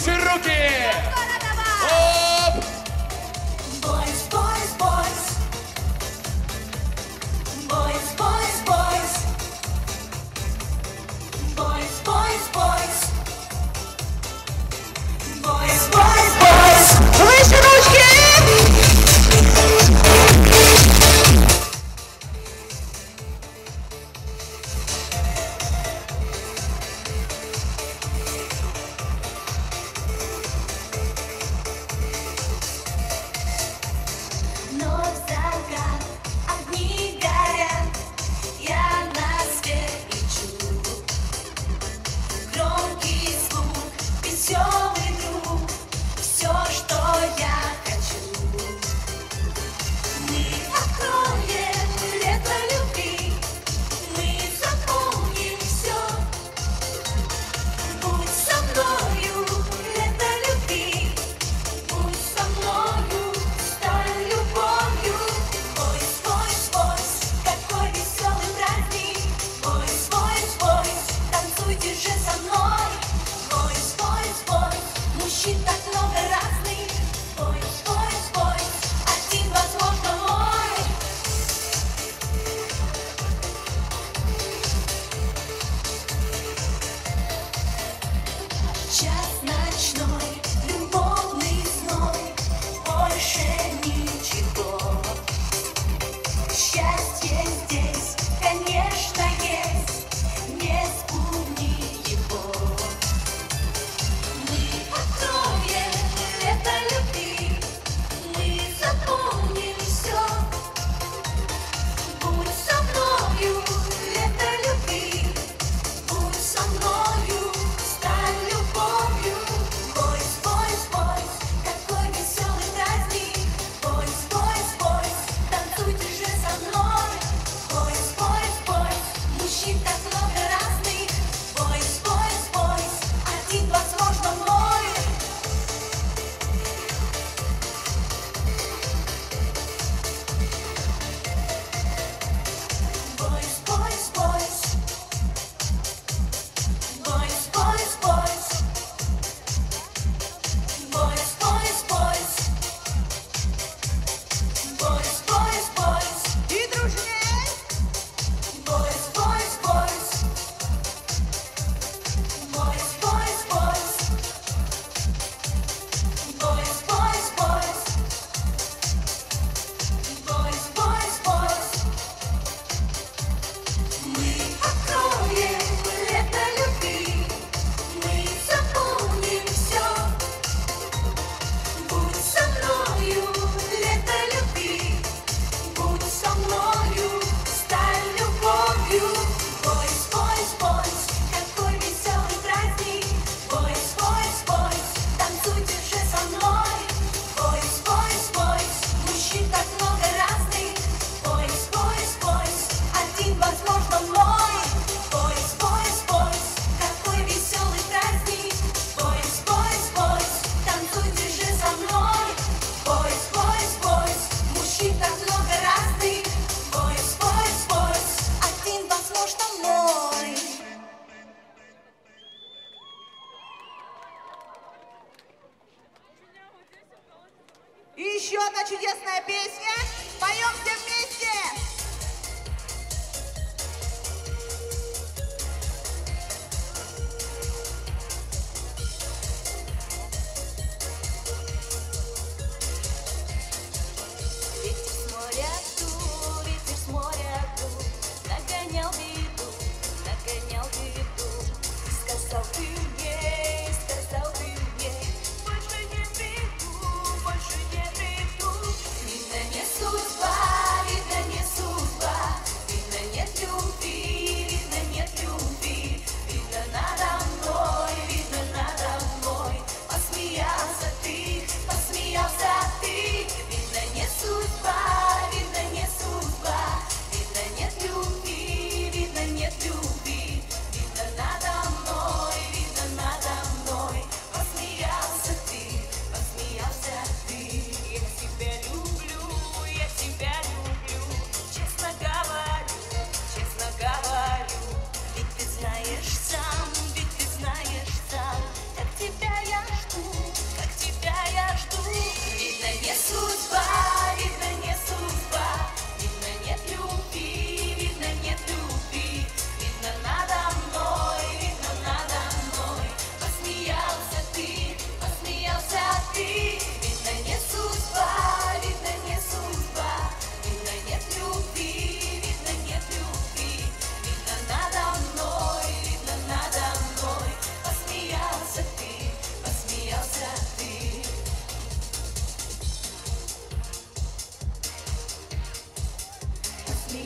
Выше руки! Оп! Boys, boys, boys. Boys, boys, boys. Boys, boys, boys. Boys, boys, boys. Выше ручки! Ночь закат, огни горят, я на свет лечу. Громкий звук, веселый друг, все, что я хочу. Мы откроем лето любви, мы запомним все. Будь со мною, лето любви, будь со мною, стань любовью. Бойс, бойс, бойс, какой веселый праздник. Бойс, бойс, бойс, танцуйте же со мной. Бойс, бойс, бойс, мужчин так много разных. Бойс, бойс, бойс, один, возможно, мой. Час ночной, любовный зной, больше ничего. Счастье здесь, конечно, есть, не спугни его. Мы откроем лето любви, мы запомним все. Будь со мною, лето любви, будь со мною, стань любовью. Бойс, бойс, бойс, какой веселый праздник. Бойс, бойс, бойс, танцуйте же со мной. Бойс, бойс, бойс, мужчин так много разных. Бойс, бойс, бойс, один, возможно, мой. Бойс, бойс, бойс. Бойс, бойс, бойс. Бойс, бойс, бойс. Бойс, бойс, бойс. И дружней. Бойс, бойс, бойс. Бойс, бойс, бойс. Бойс, бойс, бойс. Бойс, бойс, бойс. Мы откроем лето любви, мы запомним все. Будь со мною, лето любви, будь со мною, стань любовью. Бойс, бойс, бойс, какой веселый праздник. Бойс, бойс, бойс, танцуйте же со мной. Бойс, бойс, бойс, мужчин так много разных. Бойс, бойс, бойс, один, возможно, мой. Бойс, бойс, бойс, какой веселый праздник. Бойс, бойс, бойс, танцуйте же со мной. Бойс, бойс, бойс, мужчин так много разных. Бойс, бойс, бойс, один, возможно, мой. И еще одна чудесная песня. Поем все вместе. Ветер с моря дул, ветер с моря дул, нагонял беду, сказал ты мне, больше не приду, не судьба.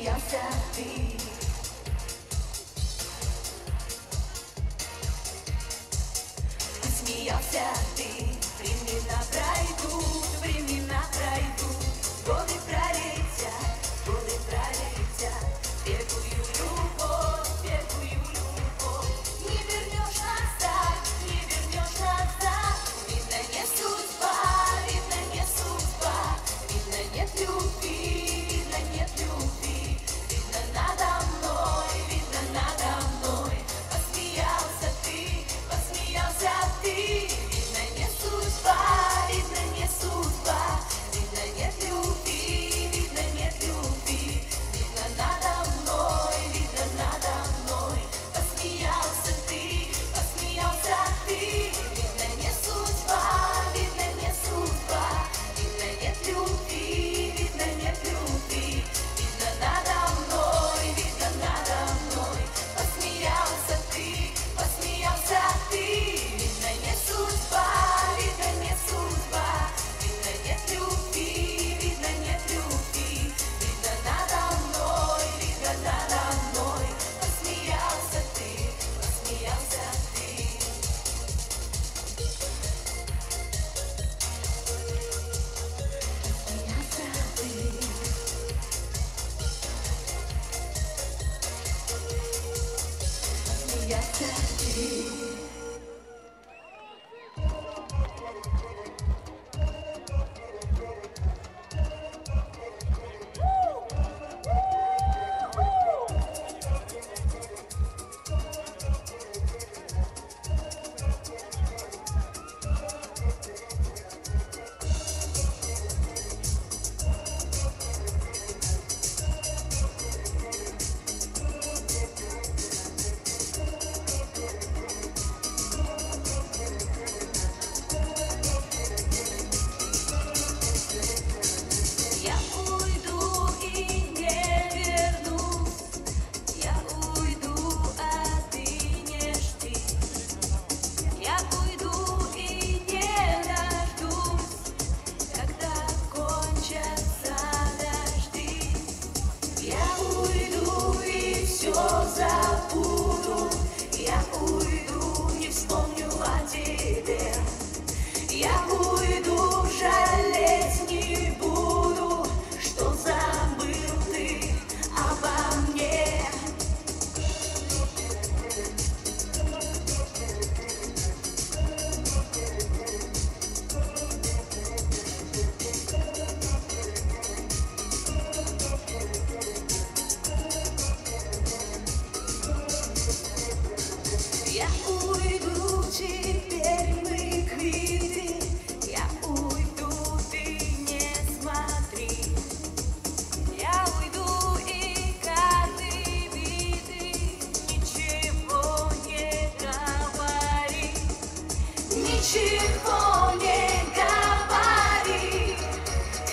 Посмеялся ты. Посмеялся ты. Времена пройдут, времена пройдут, годы пролетят, годы пролетят. Первую любовь, первую любовь не вернешь назад, не вернешь назад. Видно, не судьба, видно, не судьба, видно, нет любви, видно, нет любви. Видно, надо мной, видно, надо мной. Посмеялся ты, посмеялся ты. Видно, не судьба, видно, не судьба, видно, нет любви, видно, нет любви. Видно, надо мной, видно, надо мной. Посмеялся ты, посмеялся ты. Видно, не судьба, видно, не судьба, видно, нет любви, видно, нет любви. Видно, надо мной, видно, надо мной. Посмеялся ты, посмеялся ты. Видно, не судьба, видно, не судьба, видно, нет любви, видно, нет любви. Видно, надо мной, видно, надо мной. Посмеялся ты, посмеялся ты. Я уйду и не вернусь, я уйду, а ты не жди. Я уйду и не дождусь, когда кончатся дожди. Я уйду и все забуду, я уйду, не вспомню о тебе. Я уйду, жалеть не буду, что забыл ты обо мне. Я уйду, теперь мы квиты. Я уйду, ты не смотри. Я уйду, и карты биты. Ничего не говори, ничего не говори.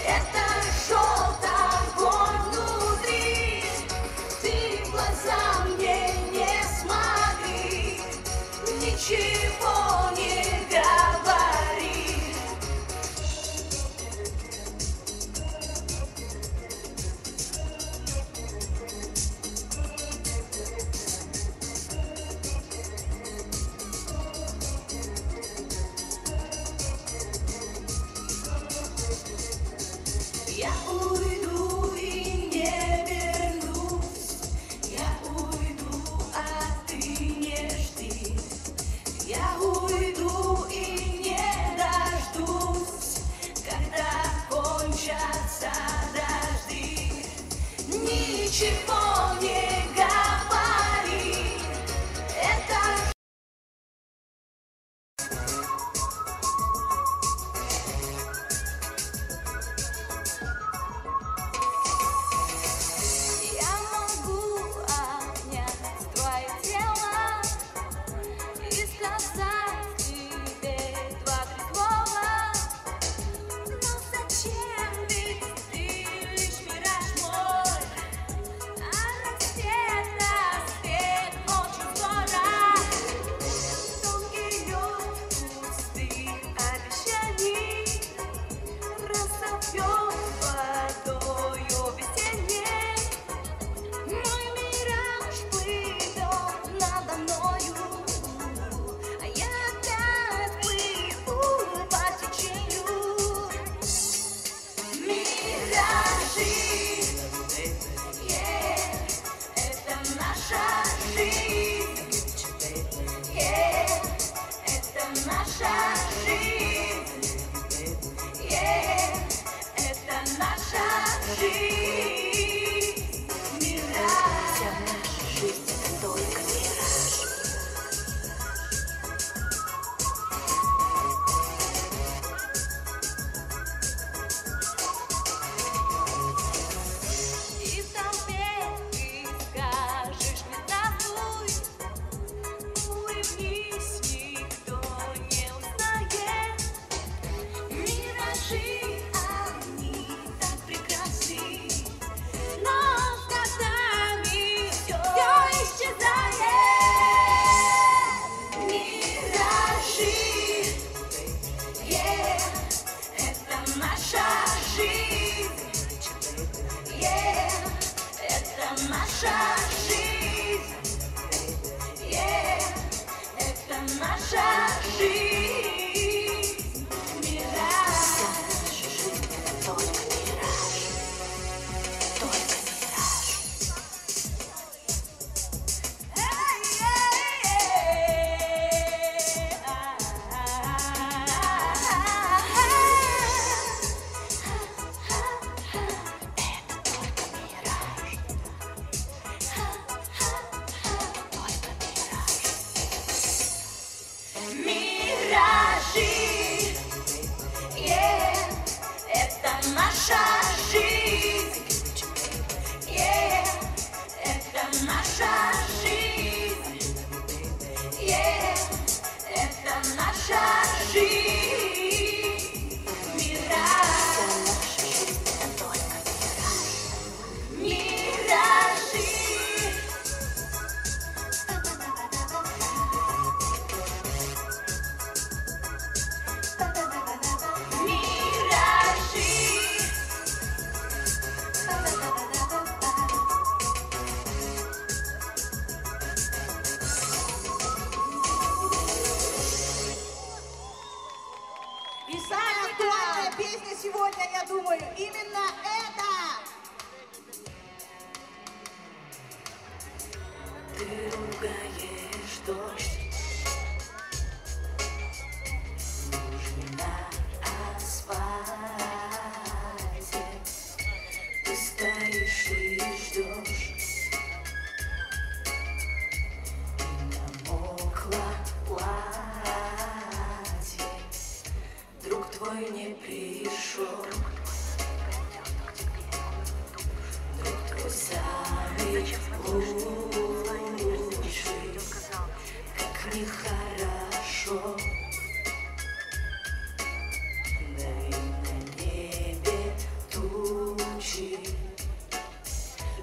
Это жжет огонь внутри. Ты в глаза мне не смотри, ничего не говори. Я уйду и не вернусь, я уйду, а ты не жди. Я уйду и не дождусь, когда кончатся дожди. Ничего не говори, это я могу обнять твое тело и сказать тебе два-три слова. Но зачем, ведь ты лишь мираж мой, а рассвет очень скоро. Долгий лед пустых обещаний разовьем водою весенней. И самая актуальная песня сегодня, я думаю, именно это. Ты ругаешь дождь, лужи на асфальте. Ты стоишь и ждешь, и намокло платье. Друг твой не пришел, друг твой самый лучший, как нехорошо. Дай на небе тучи,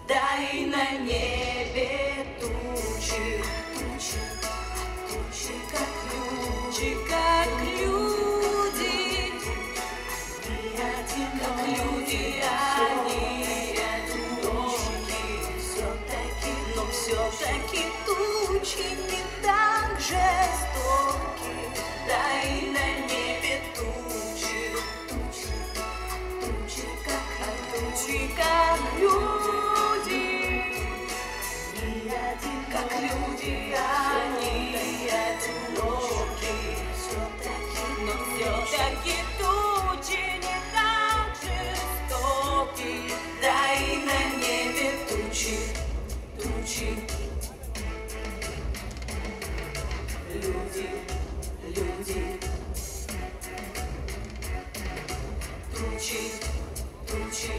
дай на небе тучи, тучи, тучи, как люди, как люди, они одиноки, но все-таки тучи не так жестоки. Дай на небе тучи, тучи, тучи, как люди, как люди, они одиноки, но все-таки тучи не так жестоки. Дай на небе тучи, тучи. Люди, люди, тучи, тучи.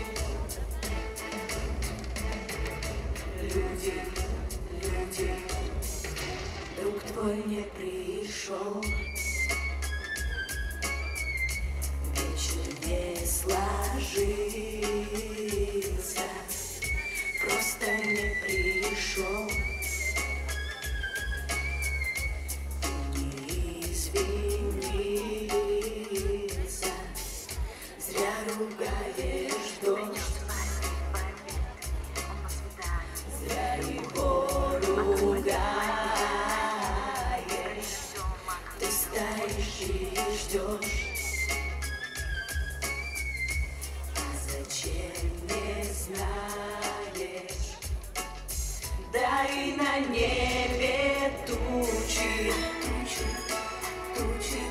Люди, люди, друг твой не пришел, вечер не сложился, просто не пришел. Не извинился, зря ругаешь дождь. Зря его ругаешь, ты стоишь и ждешь. А зачем не знаешь? Дай на небе тучи, тучи, тучи,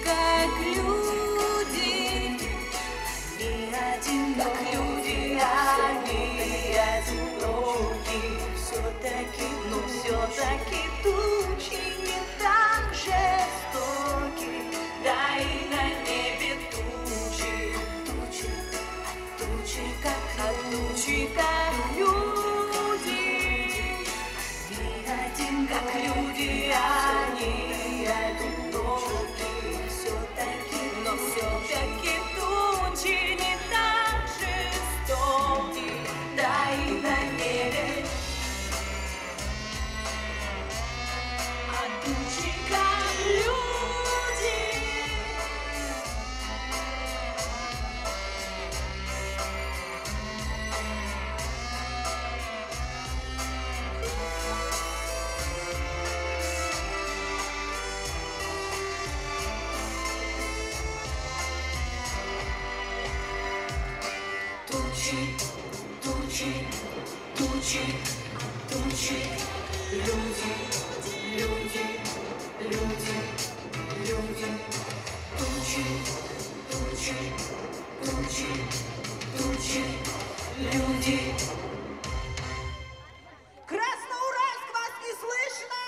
как люди, не одиноки. все-таки тучи не так жестоки, да и на небе. А тучи как люди. Тучи, тучи, тучи, тучи, люди, люди, люди, люди, тучи, тучи, тучи, тучи, люди. Красноуральск, вас не слышно!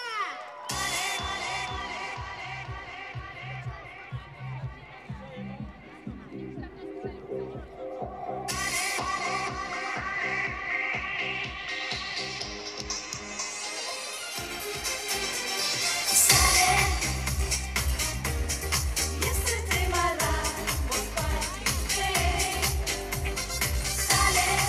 Если ты мала, вот пойди, Sale,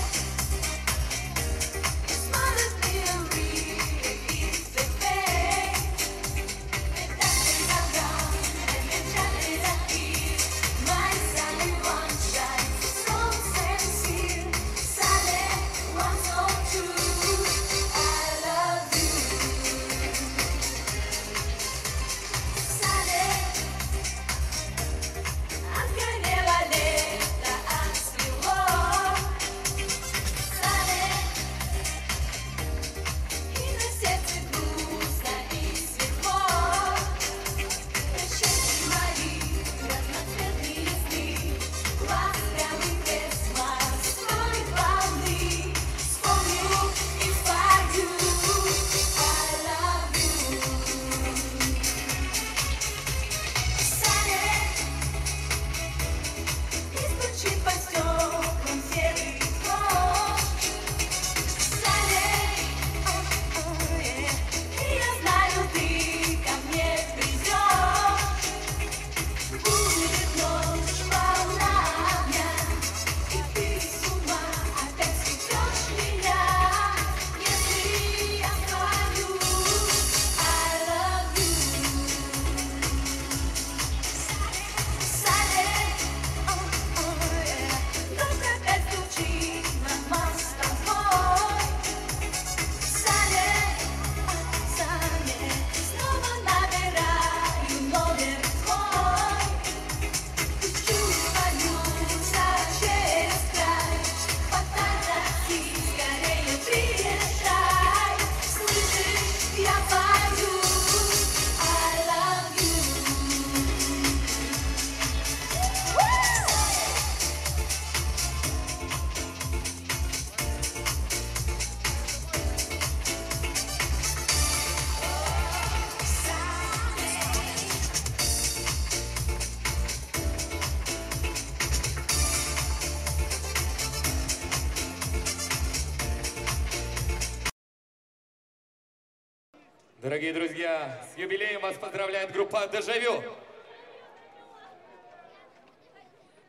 Дорогие друзья, с юбилеем вас поздравляет группа «Дежавю».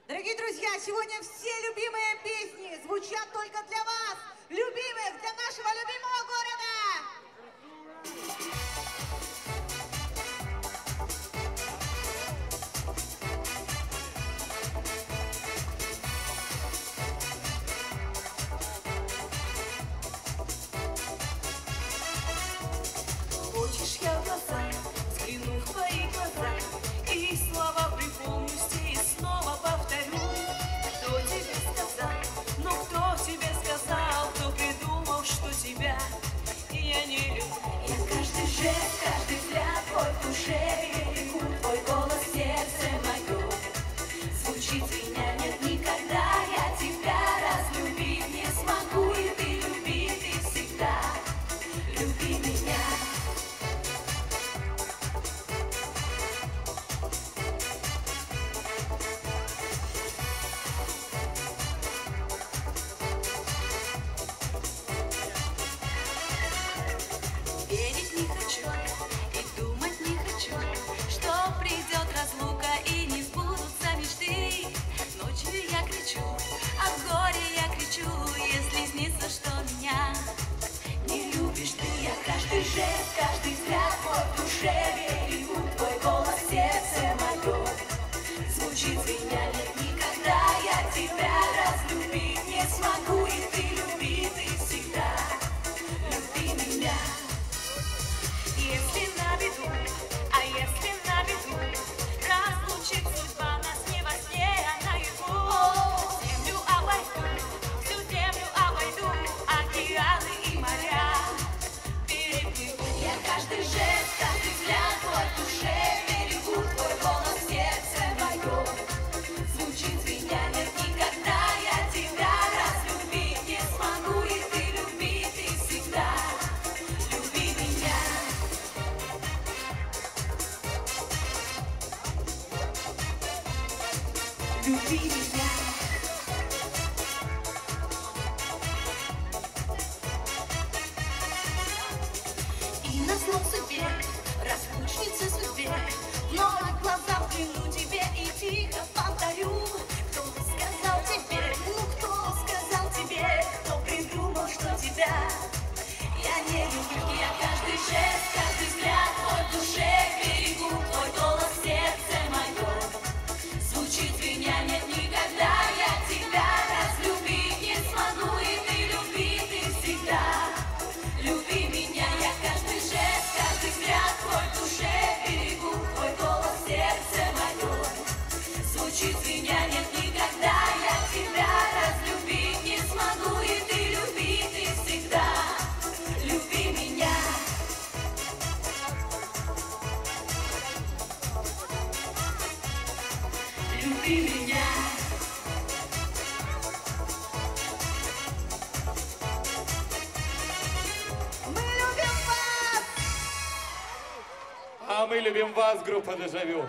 Дорогие друзья, сегодня все любимые песни звучат только для вас, любимых, для нашего любимого города. Хочешь, я в глаза взгляну в твои глаза и слова припомню и снова повторю. Кто тебе сказал, ну кто тебе сказал, кто придумал, что тебя смогу, и ты люби, ты всегда люби меня. Если на беду, а если на беду, разлучит судьба нас не во сне, а наяву. Землю обойду, всю землю обойду, океаны и моря переплыву. Я каждый жест, каждый взгляд твой в душе берегу, твой голос в сердце моем звучит, меня нет никогда, я тебя разлюбить не смогу, и ты люби, ты всегда люби меня. Люби меня. И назло судьбе, распутнице судьбе, вновь в глаза взгляну тебе и тихо повторю. Кто сказал тебе, кто сказал тебе, кто придумал, что тебя я не люблю. Я каждый жест, каждый взгляд твой в душе берегу, твой голос в сердце моем звучит, меня нет никогда, я тебя разлюбить не смогу, и ты люби, ты всегда люби меня. Я каждый жест, каждый взгляд твой в душе берегу, твой голос в сердце моем звучит, меня нет никогда, я тебя разлюбить не смогу, и ты люби, ты всегда люби меня. Люби меня. Мы любим вас! А мы любим вас, группа Дежавю.